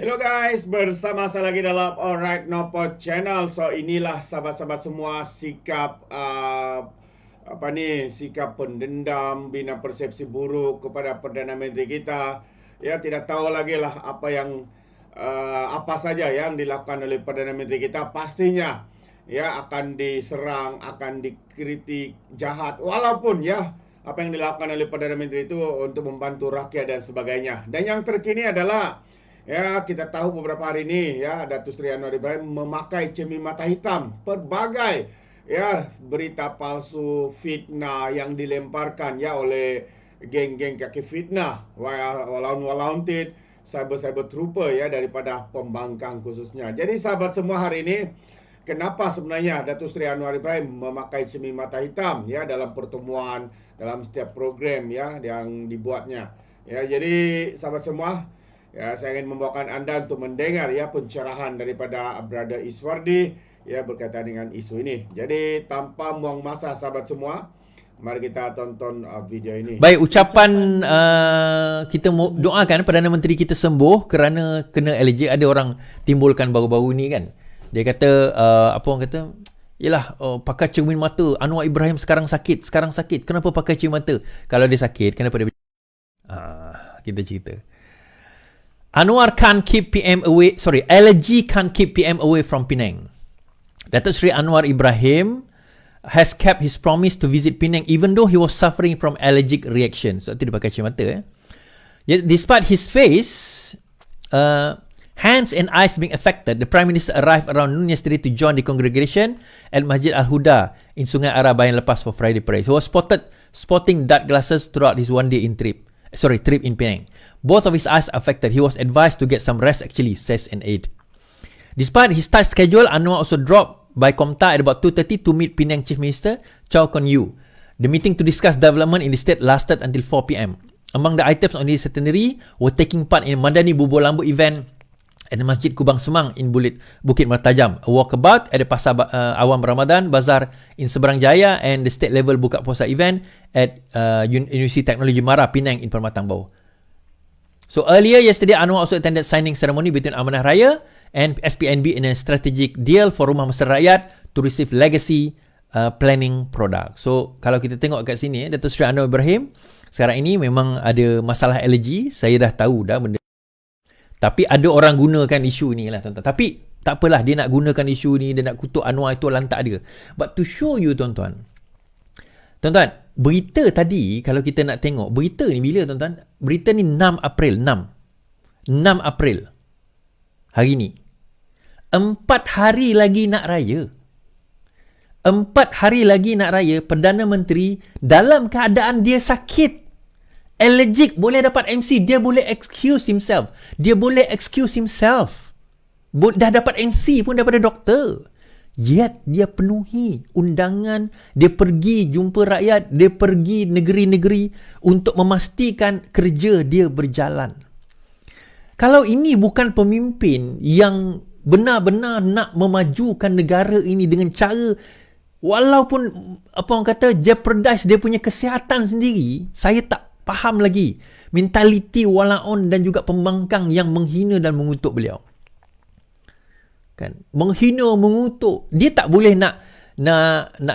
Hello guys, bersama saya lagi dalam Alright Nopo Channel. So inilah sahabat-sahabat semua sikap sikap pendendam, bina persepsi buruk kepada Perdana Menteri kita. Ya, tidak tahu lagi lah apa saja yang dilakukan oleh Perdana Menteri kita. Pastinya ya akan diserang, akan dikritik jahat, walaupun ya apa yang dilakukan oleh Perdana Menteri itu untuk membantu rakyat dan sebagainya. Dan yang terkini adalah ya, kita tahu beberapa hari ini ya Datuk Seri Anwar Ibrahim memakai cermin mata hitam pelbagai ya berita palsu, fitnah yang dilemparkan ya oleh geng-geng kaki fitnah, walaun-walauntid, cyber trooper ya daripada pembangkang khususnya. Jadi sahabat semua, hari ini kenapa sebenarnya Datuk Seri Anwar Ibrahim memakai cermin mata hitam ya dalam pertemuan, dalam setiap program ya yang dibuatnya. Ya, jadi sahabat semua, ya, saya ingin membawakan anda untuk mendengar ya pencerahan daripada Brother Iswardi ya berkaitan dengan isu ini. Jadi tanpa buang masa sahabat semua, mari kita tonton video ini. Baik, ucapan kita doakan Perdana Menteri kita sembuh kerana kena allergy. Ada orang timbulkan baru-baru ni kan. Dia kata apa orang kata? Yalah, pakai cermin mata. Anwar Ibrahim sekarang sakit. Kenapa pakai cermin mata? Kalau dia sakit, kenapa dia kita cerita. Allergy can't keep PM away from Penang. Datuk Seri Anwar Ibrahim has kept his promise to visit Penang even though he was suffering from allergic reaction. So, itu dia pakai cermin mata. Yet, despite his face, hands and eyes being affected, the Prime Minister arrived around noon yesterday to join the congregation at Masjid Al-Huda in Sungai Arab Bayan Lepas for Friday prayer. He was sporting dark glasses throughout his one-day trip in Penang. Both of his eyes affected. He was advised to get some rest actually, says an aide. Despite his tight schedule, Anwar also dropped by Komta at about 2:30 to meet Penang Chief Minister Chow Kon Yew. The meeting to discuss development in the state lasted until 4 p.m. Among the items on the itinerary were taking part in Madani Bubur Lambu event at the Masjid Kubang Semang in Bukit Mertajam, a walkabout at the Pasar Awam Ramadan Bazaar in Seberang Jaya, and the state level buka puasa event at University Technology Mara Penang in Permatang Bau. So earlier yesterday, Anwar also attended signing ceremony between Amanah Raya and SPNB in a strategic deal for Rumah Mesra Rakyat to receive legacy planning product. So kalau kita tengok kat sini, Datuk Seri Anwar Ibrahim sekarang ini memang ada masalah alergi. Saya dah tahu dah benda. Tapi ada orang gunakan isu ni lah, tuan-tuan. Tapi tak apalah, dia nak gunakan isu ni, dia nak kutuk Anwar, itu lantak dia. But to show you, tuan-tuan, berita tadi, kalau kita nak tengok, berita ni bila, tuan-tuan? Berita ni 6 April. Hari ni. 4 hari lagi nak raya. Perdana Menteri dalam keadaan dia sakit. Allergic, boleh dapat MC. Dia boleh excuse himself. Dah dapat MC pun daripada doktor. Yet dia penuhi undangan, dia pergi jumpa rakyat, dia pergi negeri-negeri untuk memastikan kerja dia berjalan. Kalau ini bukan pemimpin yang benar-benar nak memajukan negara ini dengan cara, walaupun apa orang kata, jeopardize dia punya kesihatan sendiri, saya tak faham lagi mentaliti walaun dan juga pembangkang yang menghina dan mengutuk beliau. Kan, menghina, mengutuk, dia tak boleh nak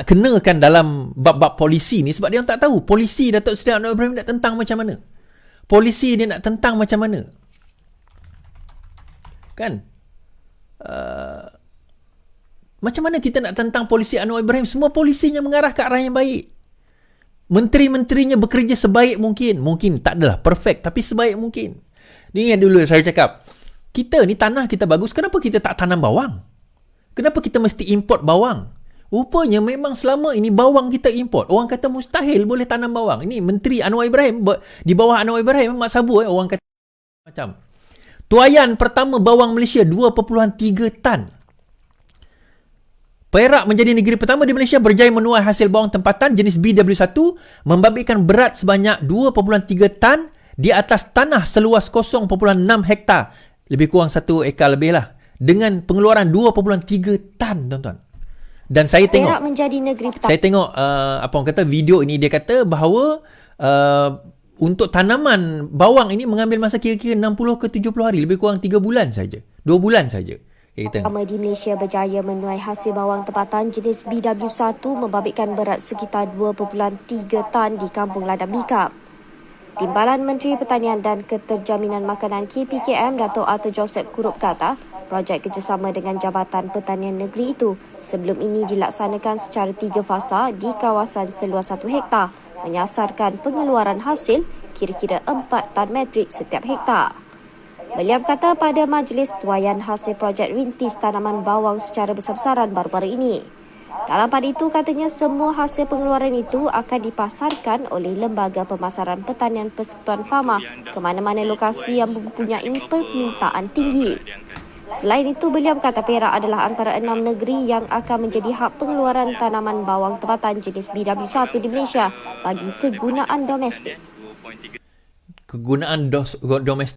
kenakan dalam bab-bab polisi ni, sebab dia orang tak tahu polisi Datuk Seri Anwar Ibrahim nak tentang macam mana. Kan, macam mana kita nak tentang polisi Anwar Ibrahim? Semua polisinya mengarah ke arah yang baik. Menteri-menterinya bekerja sebaik mungkin. Mungkin tak adalah perfect, tapi sebaik mungkin. Ingat dulu saya cakap, kita ni tanah kita bagus, kenapa kita tak tanam bawang? Kenapa kita mesti import bawang? Rupanya memang selama ini bawang kita import. Orang kata mustahil boleh tanam bawang. Ini Menteri Anwar Ibrahim, di bawah Anwar Ibrahim, Mak Sabu, orang kata macam. Tuaian pertama bawang Malaysia 2.3 tan. Perak menjadi negeri pertama di Malaysia berjaya menuai hasil bawang tempatan jenis BW1 membabitkan berat sebanyak 2.3 tan di atas tanah seluas 0.6 hektar. Lebih kurang 1 ekar lebih lah. Dengan pengeluaran 2.3 tan, tuan-tuan. Dan saya tengok, Perak menjadi negeri pertama. saya tengok apa orang kata video ini, dia kata bahawa untuk tanaman bawang ini mengambil masa kira-kira 60 ke 70 hari, lebih kurang 3 bulan saja. 2 bulan saja. Pertama di Malaysia berjaya menuai hasil bawang tempatan jenis BW1 membabitkan berat sekitar 2.3 tan di Kampung Ladang Bikap. Timbalan Menteri Pertanian dan Keterjaminan Makanan KPKM Dato' Arthur Joseph Kurup kata, projek kerjasama dengan Jabatan Pertanian Negeri itu sebelum ini dilaksanakan secara 3 fasa di kawasan seluas 1 hektar, menyasarkan pengeluaran hasil kira-kira 4 tan metrik setiap hektar. Beliau berkata pada majlis tuaian hasil projek rintis tanaman bawang secara besar-besaran baru-baru ini. Dalam pada itu, katanya semua hasil pengeluaran itu akan dipasarkan oleh Lembaga Pemasaran Pertanian Persekutuan Fama ke mana-mana lokasi yang mempunyai permintaan tinggi. Selain itu, beliau berkata Perak adalah antara 6 negeri yang akan menjadi hak pengeluaran tanaman bawang tempatan jenis BW1 di Malaysia bagi kegunaan domestik. Kegunaan domestik.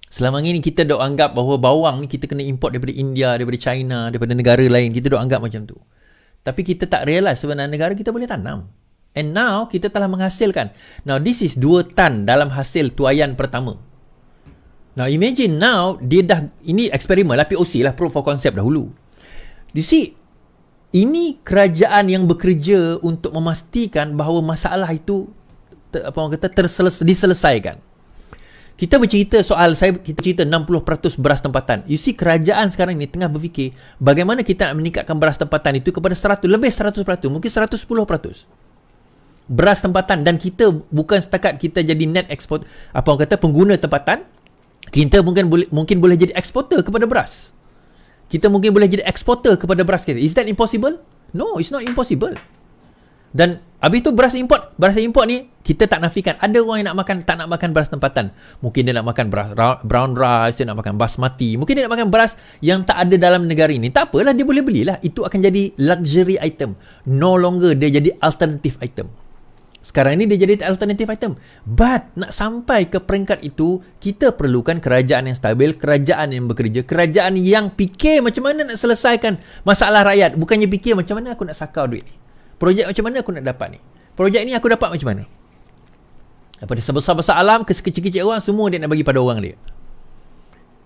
Selama ini kita dok anggap bahawa bawang ni kita kena import daripada India, daripada China, daripada negara lain. Kita dok anggap macam tu. Tapi kita tak realize sebenarnya negara kita boleh tanam. And now kita telah menghasilkan. Now this is 2 tan dalam hasil tuaian pertama. Now imagine now dia dah, ini eksperimen lah, POC lah, proof of concept dahulu. You see, ini kerajaan yang bekerja untuk memastikan bahawa masalah itu diselesaikan. Kita bercerita soal, kita cerita 60% beras tempatan. You see, kerajaan sekarang ni tengah berfikir bagaimana kita nak meningkatkan beras tempatan itu kepada 100%, lebih 100%, mungkin 110%. Beras tempatan, dan kita bukan setakat kita jadi net export, pengguna tempatan, kita mungkin boleh jadi eksporter kepada beras. Kita mungkin boleh jadi eksporter kepada beras kita. Is that impossible? No, it's not impossible. Dan habis tu beras import ni kita tak nafikan. Ada orang yang tak nak makan beras tempatan. Mungkin dia nak makan beras brown rice, dia nak makan basmati, mungkin dia nak makan beras yang tak ada dalam negara ini. Tak apalah, dia boleh belilah. Itu akan jadi luxury item. No longer dia jadi alternative item. Sekarang ini dia jadi alternative item. But nak sampai ke peringkat itu, kita perlukan kerajaan yang stabil, kerajaan yang bekerja, kerajaan yang fikir macam mana nak selesaikan masalah rakyat. Bukannya fikir macam mana aku nak sakau duit ni. Projek macam mana aku nak dapat ni? Projek ni aku dapat macam mana? Daripada sebesar-besar alam ke sekecil-kecil orang, semua dia nak bagi pada orang dia.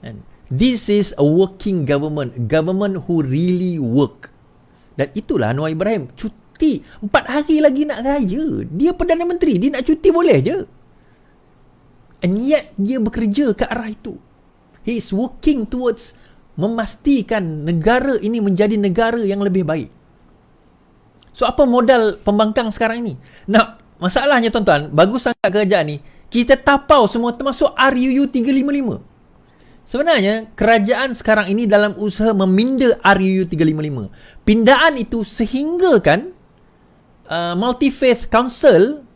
And this is a working government. Government who really work. Dan itulah Anwar Ibrahim. Cuti. 4 hari lagi nak raya. Dia Perdana Menteri. Dia nak cuti boleh je. And yet, dia bekerja ke arah itu. He is working towards memastikan negara ini menjadi negara yang lebih baik. So, apa modal pembangkang sekarang ini? Nah, masalahnya tuan-tuan, bagus sangat kerajaan ni, kita tapau semua termasuk RUU 355. Sebenarnya, kerajaan sekarang ini dalam usaha meminda RUU 355. Pindaan itu sehingga kan Multi-Faith Council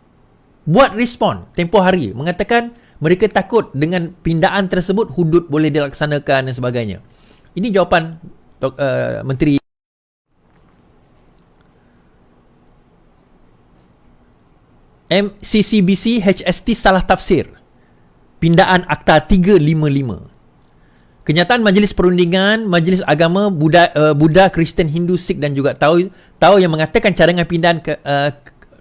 buat respon tempoh hari. Mengatakan mereka takut dengan pindaan tersebut hudud boleh dilaksanakan dan sebagainya. Ini jawapan Menteri MCCBC HST salah tafsir pindaan Akta 355. Kenyataan Majlis Perundingan Majlis Agama Buddha, Kristen, Hindu, Sikh dan juga Tao yang mengatakan cadangan pindaan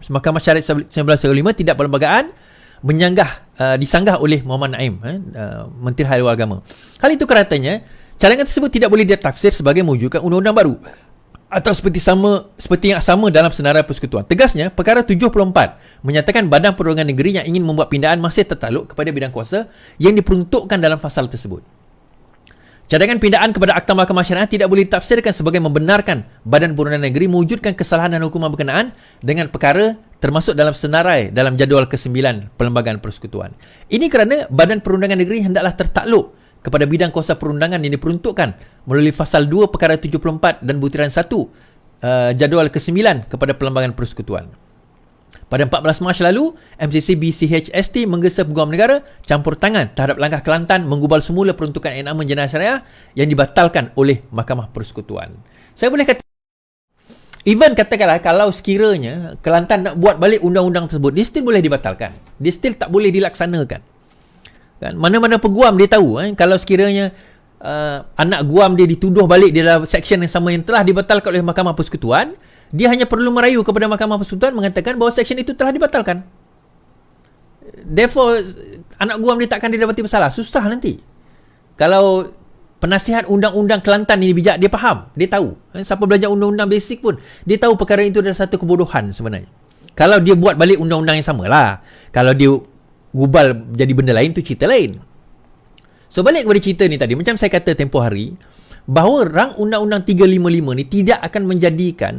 Mahkamah Syariat 1995 tidak perlembagaan disanggah oleh Muhammad Naim, Menteri Haluan Agama. Hal itu katanya cadangan tersebut tidak boleh ditafsir sebagai mewujudkan undang-undang baru atau seperti yang sama dalam senarai persekutuan. Tegasnya, perkara 74 menyatakan Badan Perundingan Negeri yang ingin membuat pindaan masih tertakluk kepada bidang kuasa yang diperuntukkan dalam fasal tersebut. Cadangan pindaan kepada Akta Mahkamah Syariah tidak boleh ditafsirkan sebagai membenarkan Badan Perundingan Negeri mewujudkan kesalahan dan hukuman berkenaan dengan perkara termasuk dalam senarai dalam jadual ke-9 Perlembagaan Persekutuan. Ini kerana Badan Perundangan Negeri hendaklah tertakluk kepada bidang kuasa perundangan yang diperuntukkan melalui Fasal 2 Perkara 74 dan Butiran 1 Jadual ke-9 kepada Perlembagaan Persekutuan. Pada 14 Mac lalu, MCCBCHST menggesa Peguam Negara campur tangan terhadap langkah Kelantan menggubal semula peruntukan enakmen jenayah syariah yang dibatalkan oleh Mahkamah Persekutuan. Saya boleh kata, even katakanlah kalau sekiranya Kelantan nak buat balik undang-undang tersebut, dia still boleh dibatalkan. Dia still tak boleh dilaksanakan. Kan? Mana-mana peguam dia tahu kalau sekiranya anak guam dia dituduh balik di dalam seksyen yang sama yang telah dibatalkan oleh Mahkamah Persekutuan, dia hanya perlu merayu kepada Mahkamah Persekutuan mengatakan bahawa seksyen itu telah dibatalkan. Therefore, anak guam dia takkan dia dapati masalah. Susah nanti. Kalau penasihat undang-undang Kelantan ini bijak, dia faham, dia tahu. Siapa belajar undang-undang basic pun, dia tahu perkara itu adalah satu kebodohan sebenarnya. Kalau dia buat balik undang-undang yang sama lah. Kalau dia gubal jadi benda lain, tu cerita lain. So, balik kepada cerita ni tadi, macam saya kata tempoh hari, bahawa rang undang-undang 355 ni tidak akan menjadikan,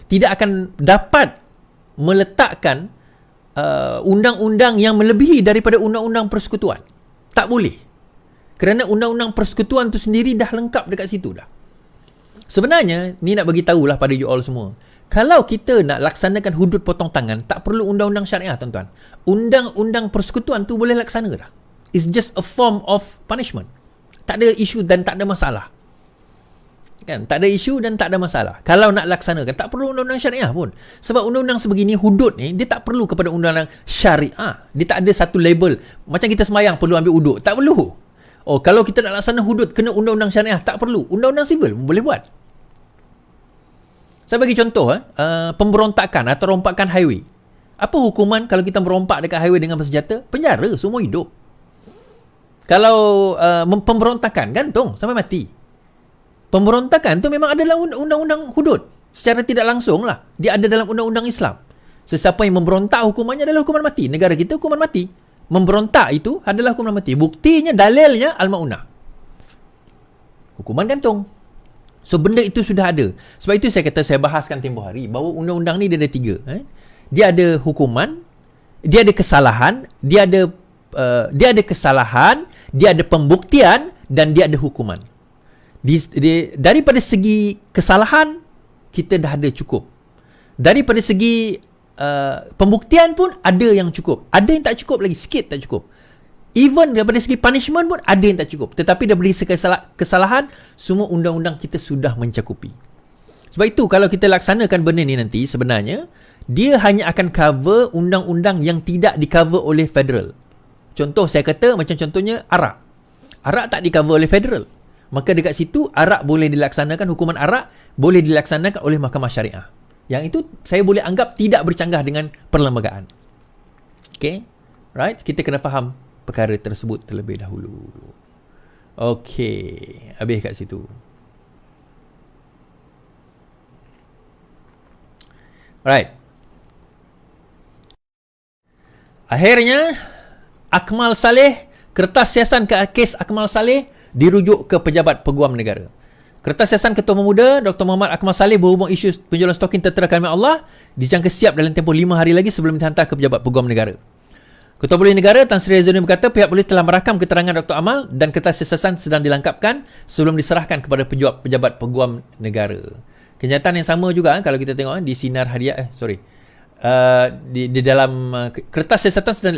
tidak akan dapat meletakkan undang-undang yang melebihi daripada undang-undang persekutuan. Tak boleh. Kerana undang-undang persekutuan tu sendiri dah lengkap dekat situ dah. Sebenarnya, ni nak bagi tahulah pada you all semua. Kalau kita nak laksanakan hudud potong tangan, tak perlu undang-undang syariah, tuan-tuan. Undang-undang persekutuan tu boleh laksana dah. It's just a form of punishment. Tak ada isu dan tak ada masalah. Kan? Tak ada isu dan tak ada masalah. Kalau nak laksanakan, tak perlu undang-undang syariah pun. Sebab undang-undang sebegini, hudud ni, dia tak perlu kepada undang-undang syariah. Dia tak ada satu label. Macam kita semayang perlu ambil uduk. Tak perlu. Oh, kalau kita nak laksana hudud, kena undang-undang syariah. Tak perlu. Undang-undang sivil boleh buat. Saya bagi contoh, pemberontakan atau rompakan highway. Apa hukuman kalau kita merompak dekat highway dengan bersenjata? Penjara, semua hidup. Kalau pemberontakan, gantung sampai mati. Pemberontakan tu memang ada dalam undang-undang hudud. Secara tidak langsung lah. Dia ada dalam undang-undang Islam. Sesiapa yang memberontak, hukumannya adalah hukuman mati. Negara kita hukuman mati. Memberontak itu adalah hukuman mati. Buktinya, dalilnya Al-Ma'unah. Hukuman gantung. So, benda itu sudah ada. Sebab itu saya kata, saya bahaskan tempoh hari, bahawa undang-undang ni dia ada 3. Dia ada hukuman, dia ada kesalahan, dia ada kesalahan, dia ada pembuktian, dan dia ada hukuman. Daripada segi kesalahan, kita dah ada cukup. Daripada segi pembuktian pun ada yang cukup. Ada yang tak cukup lagi, sikit tak cukup. Even daripada segi punishment pun ada yang tak cukup. Tetapi daripada segi kesalahan, semua undang-undang kita sudah mencakupi. Sebab itu kalau kita laksanakan benda ni nanti, sebenarnya dia hanya akan cover undang-undang yang tidak di-cover oleh federal. Contoh saya kata, macam contohnya arak. Arak tak di-cover oleh federal. Maka dekat situ arak boleh dilaksanakan, hukuman arak boleh dilaksanakan oleh mahkamah syariah. Yang itu saya boleh anggap tidak bercanggah dengan perlembagaan. Okay? Right? Kita kena faham perkara tersebut terlebih dahulu. Okay. Habis kat situ. Right. Akhirnya, Akmal Saleh, kertas siasan kes Akmal Saleh dirujuk ke Pejabat Peguam Negara. Kertas siasan Ketua Pemuda Dr. Muhammad Akmal Saleh berhubung isu penjualan stokin tentera kalimat Allah dijangka siap dalam tempoh 5 hari lagi sebelum dihantar ke Pejabat Peguam Negara. Ketua Polis Negara Tan Sri Zainuddin berkata pihak polis telah merakam keterangan Dr. Amal dan kertas siasan sedang dilengkapkan sebelum diserahkan kepada Pejabat Peguam Negara. Kenyataan yang sama juga kalau kita tengok di Sinar Hariah di dalam kertas siasatan sedang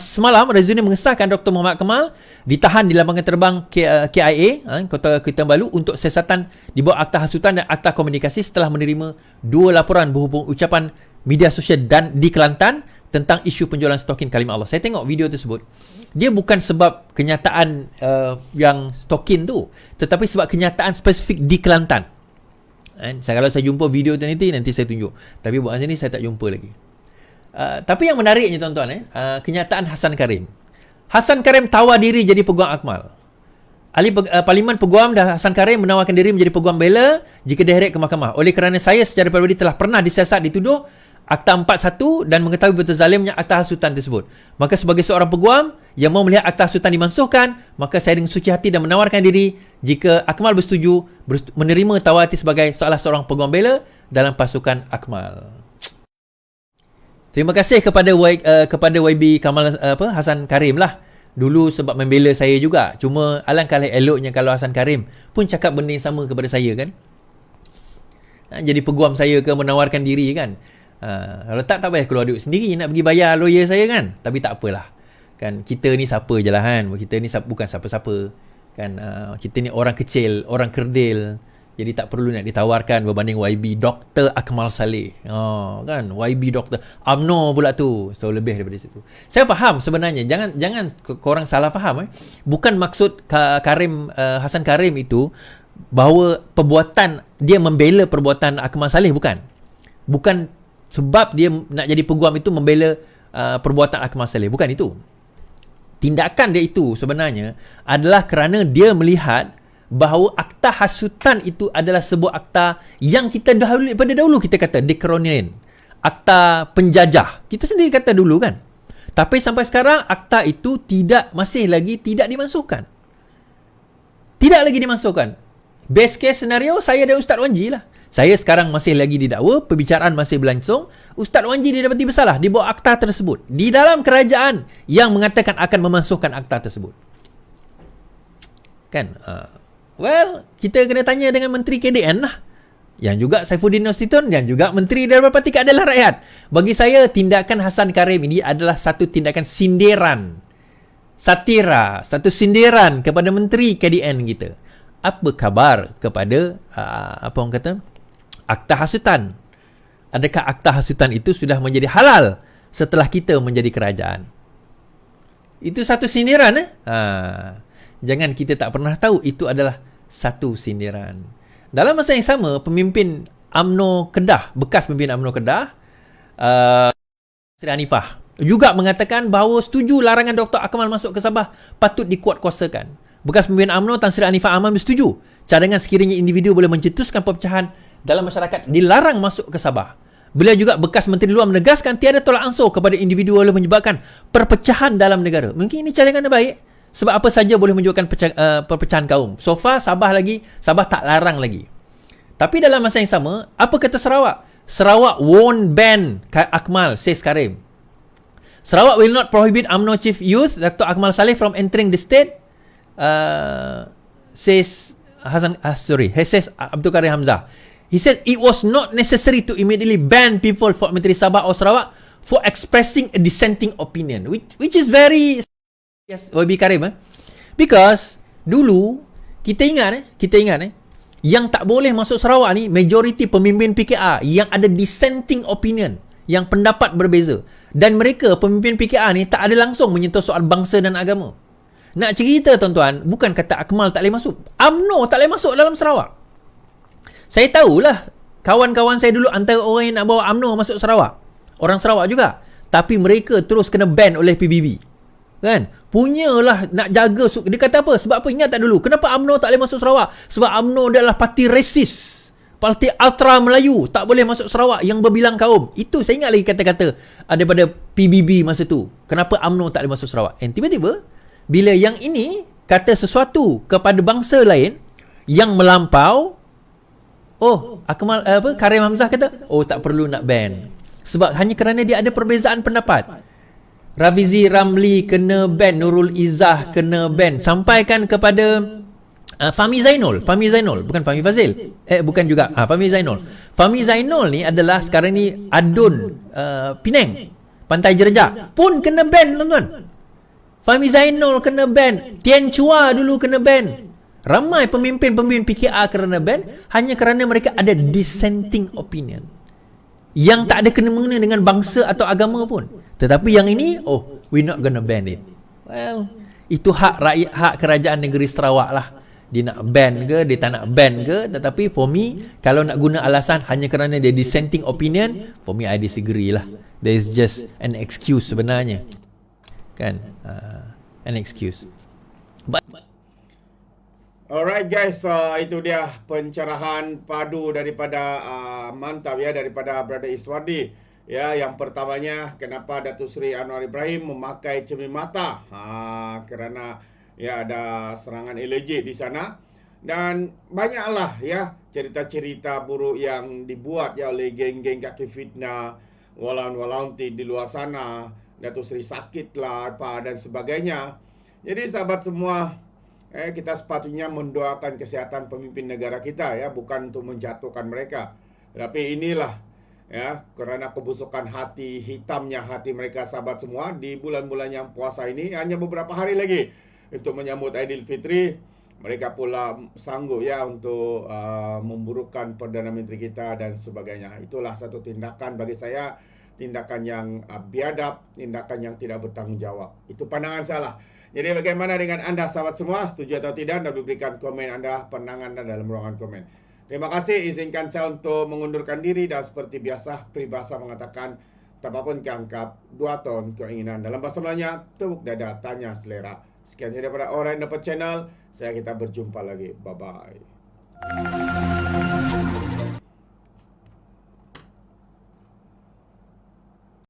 semalam Zainuddin mengesahkan Dr. Muhammad Kamal ditahan di lapangan terbang KIA Kota Kinabalu untuk siasatan di bawah akta hasutan dan akta komunikasi setelah menerima 2 laporan berhubung ucapan media sosial dan di Kelantan tentang isu penjualan stokin kalimah Allah. Saya tengok video tersebut. Dia bukan sebab kenyataan yang stokin tu, tetapi sebab kenyataan spesifik di Kelantan. Kalau saya jumpa video tu nanti saya tunjuk. Tapi buat macam ni saya tak jumpa lagi. Tapi yang menariknya tuan-tuan, kenyataan Hasan Karim. Hasan Karim tawar diri jadi peguam Akmal. Ahli Parlimen Peguam dah Hasan Karim menawarkan diri menjadi peguam bela jika diheret ke mahkamah. Oleh kerana saya secara peribadi telah pernah disiasat dituduh Akta 41 dan mengetahui betul zalimnya akta hasutan tersebut. Maka sebagai seorang peguam yang mau melihat akta hasutan dimansuhkan, maka saya dengan suci hati dan menawarkan diri jika Akmal bersetuju menerima tawar hati sebagai salah seorang peguam bela dalam pasukan Akmal. Terima kasih kepada YB Kamal Hasan Karim lah. Dulu sebab membela saya juga. Cuma alangkah eloknya kalau Hasan Karim pun cakap benda yang sama kepada saya kan. Jadi peguam saya ke menawarkan diri kan. Kalau tak payah keluar duit sendiri nak pergi bayar lawyer saya kan. Tapi tak apalah. Kan kita ni siapa je lah kan. Kita ni bukan siapa-siapa. Kan kita ni orang kecil, orang kerdil. Jadi tak perlu nak ditawarkan berbanding YB Dr. Akmal Saleh. Kan YB Dr. UMNO pula tu. So lebih daripada situ. Saya faham sebenarnya. Jangan korang salah faham. Bukan maksud Hasan Karim itu bahawa perbuatan dia membela perbuatan Akmal Saleh, bukan sebab dia nak jadi peguam itu membela perbuatan Akmal Saleh. Bukan itu. Tindakan dia itu sebenarnya adalah kerana dia melihat bahawa akta hasutan itu adalah sebuah akta yang kita daripada dahulu kita kata dekolonial, akta penjajah. Kita sendiri kata dulu kan. Tapi sampai sekarang akta itu masih lagi tidak dimasukkan. Tidak lagi dimasukkan. Best case scenario saya dan Ustaz Wan Ji lah. Saya sekarang masih lagi didakwa, perbicaraan masih berlangsung. Ustaz Wan Ji didapati bersalah di bawah akta tersebut. Di dalam kerajaan yang mengatakan akan memasukkan akta tersebut. Kan? Well, kita kena tanya dengan Menteri KDN lah. Yang juga Saifuddin Nasution, yang juga Menteri Daripada Parti Keadilan Rakyat. Bagi saya, tindakan Hassan Karim ini adalah satu tindakan sindiran. Satira, satu sindiran kepada Menteri KDN kita. Apa khabar kepada, apa orang kata, akta hasutan? Adakah akta hasutan itu sudah menjadi halal setelah kita menjadi kerajaan? Itu satu sindiran. Jangan kita tak pernah tahu itu adalah satu sindiran. Dalam masa yang sama, pemimpin UMNO Kedah, bekas pemimpin UMNO Kedah, Sri Hanifah, juga mengatakan bahawa setuju larangan Dr. Akmal masuk ke Sabah patut dikuatkuasakan. Bekas pemimpin UMNO Tan Sri Hanifah Ahmad bersetuju cadangan sekiranya individu boleh mencetuskan perpecahan dalam masyarakat dilarang masuk ke Sabah. Beliau juga bekas Menteri Luar menegaskan tiada tolak ansur kepada individu boleh menyebabkan perpecahan dalam negara. Mungkin ini cadangan yang baik. Sebab apa saja boleh menyebabkan perpecahan kaum. So far Sabah tak larang lagi. Tapi dalam masa yang sama, apa kata Sarawak? Sarawak won't ban Akmal, says Karim. Sarawak will not prohibit UMNO Chief Youth Dr. Akmal Saleh from entering the state, says Abdul Karim Hamzah. He said it was not necessary to immediately ban people for Menteri Sabah or Sarawak for expressing a dissenting opinion, which is very yes, YB Karim. Because dulu kita ingat yang tak boleh masuk Sarawak ni majoriti pemimpin PKR yang ada dissenting opinion, yang pendapat berbeza, dan mereka pemimpin PKR ni tak ada langsung menyentuh soal bangsa dan agama. Nak cerita tuan-tuan, bukan kata Akmal tak boleh masuk, UMNO tak boleh masuk dalam Sarawak. Saya tahulah kawan-kawan saya dulu antara orang yang nak bawa UMNO masuk Sarawak, orang Sarawak juga, tapi mereka terus kena ban oleh PBB. Kan? Punyalah nak jaga. Dia kata apa? Sebab apa? Ingat tak dulu? Kenapa UMNO tak boleh masuk Sarawak? Sebab UMNO adalah parti resis, parti ultra Melayu, tak boleh masuk Sarawak yang berbilang kaum. Itu saya ingat lagi kata-kata daripada PBB masa tu. Kenapa UMNO tak boleh masuk Sarawak? And tiba-tiba bila yang ini kata sesuatu kepada bangsa lain yang melampau, Akmal Karim Hamzah kata, tak perlu nak ban. Sebab hanya kerana dia ada perbezaan pendapat. Rafizi Ramli kena ban, Nurul Izzah kena ban, sampaikan kepada Fahmi Zainul, bukan Fahmi Fazil. Bukan juga. Fahmi Zainul. Fahmi Zainul ni adalah sekarang ni adun Penang, Pantai Jerejak pun kena ban, tuan-tuan. Fahmi Zainul kena ban, Tian Chua dulu kena ban. Ramai pemimpin-pemimpin PKR kena ban hanya kerana mereka ada dissenting opinion yang tak ada kena-mengena dengan bangsa atau agama pun. Tetapi yang ini, we're not gonna ban it. Well, itu hak rakyat, hak kerajaan negeri Sarawak lah. Dia nak ban ke, dia tak nak ban ke. Tetapi for me, kalau nak guna alasan hanya kerana dia dissenting opinion, for me I disagree lah. There is just an excuse sebenarnya. Kan? An excuse. Alright guys, itu dia pencerahan padu daripada mantap ya, daripada Brother Iswardi. Ya, yang pertamanya kenapa Datuk Seri Anwar Ibrahim memakai cermin mata? Kerana ya ada serangan allergic di sana, dan banyaklah ya cerita-cerita buruk yang dibuat ya oleh geng-geng kaki fitnah, walaun-walaun di luar sana. Datuk Seri sakit lah apa dan sebagainya. Jadi sahabat semua, kita sepatutnya mendoakan kesihatan pemimpin negara kita ya, bukan untuk menjatuhkan mereka. Tapi inilah ya, kerana kebusukan hati, hitamnya hati mereka sahabat semua di bulan-bulan yang puasa ini, hanya beberapa hari lagi untuk menyambut Aidilfitri, mereka pula sanggup ya untuk memburukkan Perdana Menteri kita dan sebagainya. Itulah satu tindakan bagi saya, tindakan yang biadab, tindakan yang tidak bertanggungjawab. Itu pandangan saya lah. Jadi bagaimana dengan anda sahabat semua? Setuju atau tidak? Anda berikan komen anda, pandangan anda dalam ruangan komen. Terima kasih. Izinkan saya untuk mengundurkan diri dan seperti biasa peribahasa mengatakan Tapapun keangkap 2 ton keinginan. Dalam bahasa Melayu, tepuk dada, tanya selera. Sekian saja daripada Alright Dapat Channel. Kita berjumpa lagi. Bye-bye.